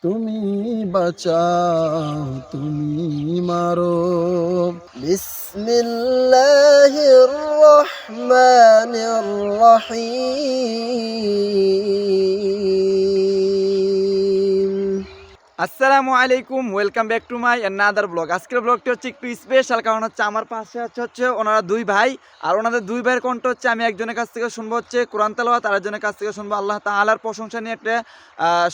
তুমি বাঁচাও তুমি মারো। বিসমিল্লাহির রহমানির রহিম। আসসালামু আলাইকুম, welcome back to my another blog. আজকের ব্লগটি হচ্ছে একটু স্পেশাল, কারণ হচ্ছে আমার পাশে হচ্ছে ওনারা দুই ভাই, আর ওনাদের দুই ভাইয়ের কণ্ঠ হচ্ছে আমি একজনের কাছ থেকে শুনবো হচ্ছে কোরআন তেলাওয়াত, আর একজনের কাছ থেকে শুনবো আল্লাহ তাআলার প্রশংসা নিয়ে একটা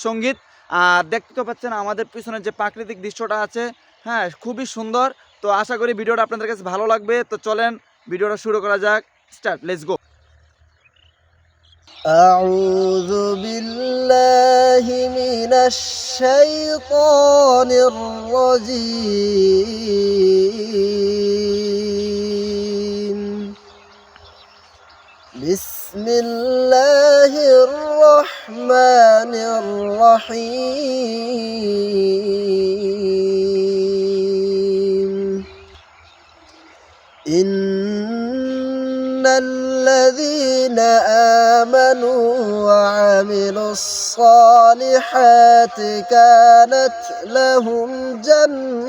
সঙ্গীত। আর দেখতে তো পাচ্ছেন আমাদের পিছনে যে প্রাকৃতিক দৃশ্যটা আছে, হ্যাঁ খুবই সুন্দর। তো আশা করি ভিডিওটা আপনাদের কাছে ভালো লাগবে। তো চলেন ভিডিওটা শুরু করা যাক। Start, let's go. أعوذ بالله من الشيطان الرجيم. بسم الله الرحمن الرحيم. إن الذين آمنوا وعملوا الصالحات كانت لهم جنات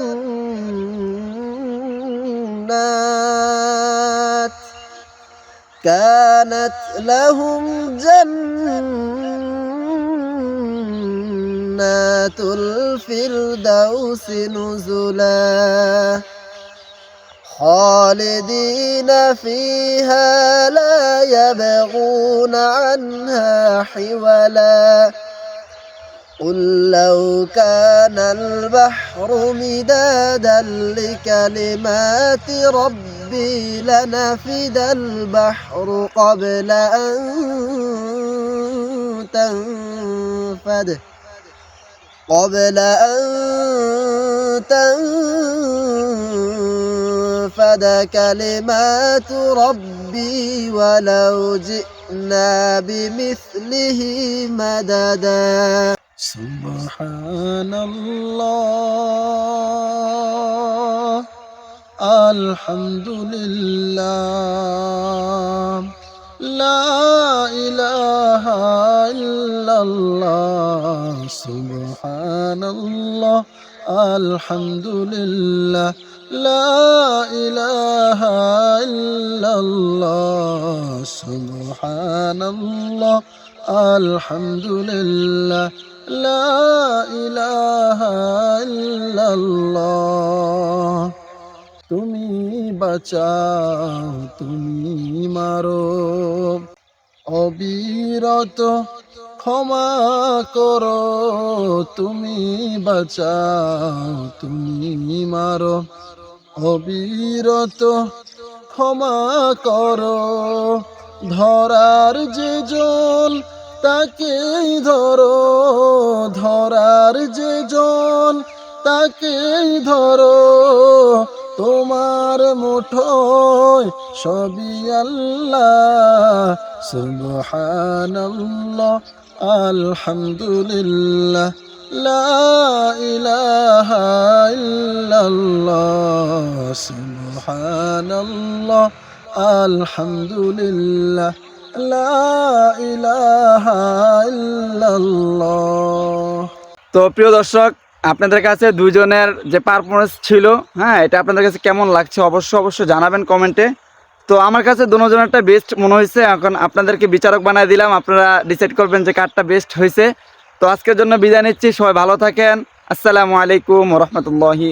الفردوس نزلا خالدين فيها لا يبغون عنها حولا. قل لو كان البحر مدادا لكلمات ربي لنفد البحر قبل أن تنفد كلمات ربي ولو جئنا بمثله مددا. سبحان الله الحمد لله لا إله إلا الله. سبحان الله الحمد لله لا إله إلا الله. سبحان الله الحمد لله لا إله إلا الله. তুমি বাঁচাও তুমি মারো, অবিরত ক্ষমা করো। তুমি বাঁচাও তুমি মারো, অবিরত ক্ষমা করো। ধরার যে জন তাকেই ধরো, ধরার যে জন তাকেই ধরো। তোমার মুঠোয় সবই আল্লাহ। সুবহানাল্লাহ আলহামদুলিল্লাহ লা ইলাহা ইল্লাল্লাহ. সুবহানাল্লাহ আলহামদুলিল্লাহ লা ইলাহা ইল্লাল্লাহ। তো প্রিয় দর্শক, আপনাদের কাছে দুইজনের যে পারফরমেন্স ছিল, হ্যাঁ এটা আপনাদের কাছে কেমন লাগছে অবশ্যই জানাবেন কমেন্টে। তো আমার কাছে দুজনেরটা বেস্ট মনে হয়েছে। এখন আপনাদেরকে বিচারক বানিয়ে দিলাম, আপনারা ডিসাইড করবেন যে কারটা বেস্ট হয়েছে। তো আজকের জন্য বিদায় নিচ্ছি, সবাই ভালো থাকেন। আসসালামু আলাইকুম ওয়া রাহমাতুল্লাহি।